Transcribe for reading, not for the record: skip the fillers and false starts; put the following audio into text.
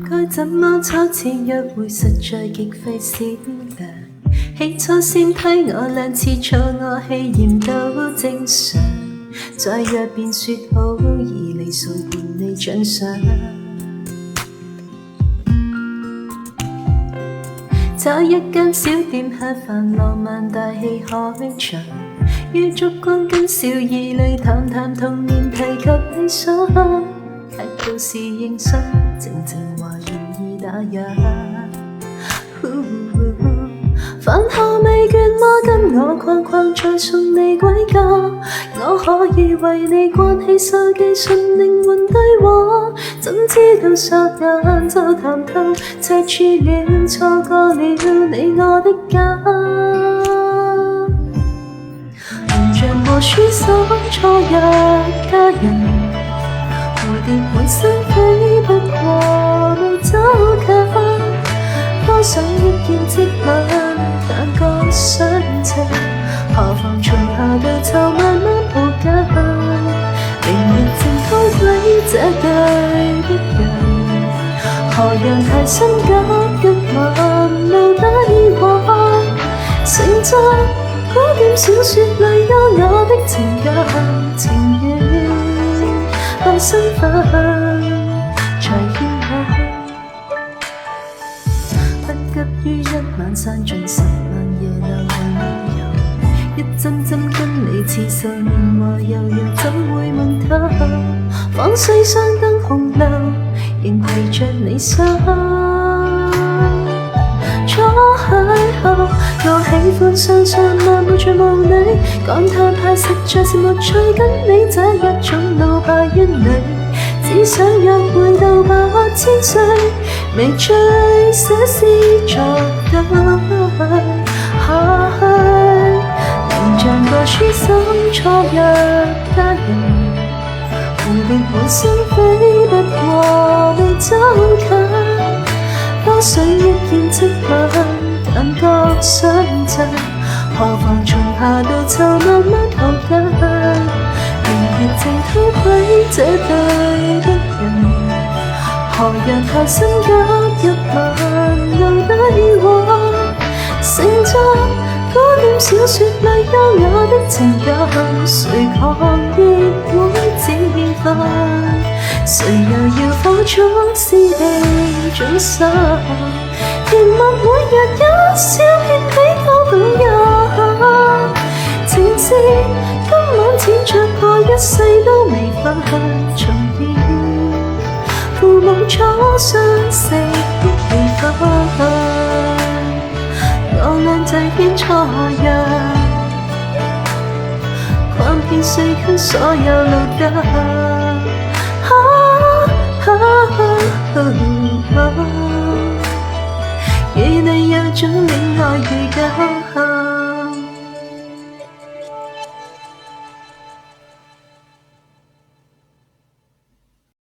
該怎麼初次約會，實在極費思量。起初先推我兩次錯，我氣焰都正常。再約便說好，以禮數伴你獎賞。找一間小店吃飯，浪漫大戲開場。於燭光跟笑意裏談談童年，提及理想。劇到時認真，靜靜話願意打烊。飯後未倦嗎？跟我逛逛再送你歸家。我可以為你關起手機純靈魂對話。怎知道霎眼就談透，赤柱了，錯過了你我的家。形象和書生初約家人，蝴蝶會生飛不過未走近。多想一見即吻，但覺相襯，何妨從下到就慢慢抱緊。明日正開軌這對的人，何讓太心急一吻留低話，成就古典小說裏優雅的情感情緣，愛身份才牽引。不急於一晚散盡10萬夜流去遊，一針針跟你刺繡年華悠悠，怎會悶透？仿世上燈紅樓，仍陪着你手。初邂逅，我喜歡上上漫步在夢裏，感嘆派實在是無趣，跟你這一種老派冤侶。只想約會到8000歲，未醉寫詩作對下去。形象個書生初約家人，蝴蝶會生飛不過未走近。多想一見即吻，但覺相襯，何妨從下到就慢慢抱緊。明月正推軌這對的人，何讓太心急一吻留低話，成就古典小說裏優雅的情感，誰狂熱會自焚？誰又要火燭是地總失？甜蜜每日一笑遍比高更一，情是今晚淺酌過一世都未發重現，父母初相識的氣氛，我倆這天初約，逛遍四區所有路燈。與你有種戀愛預感。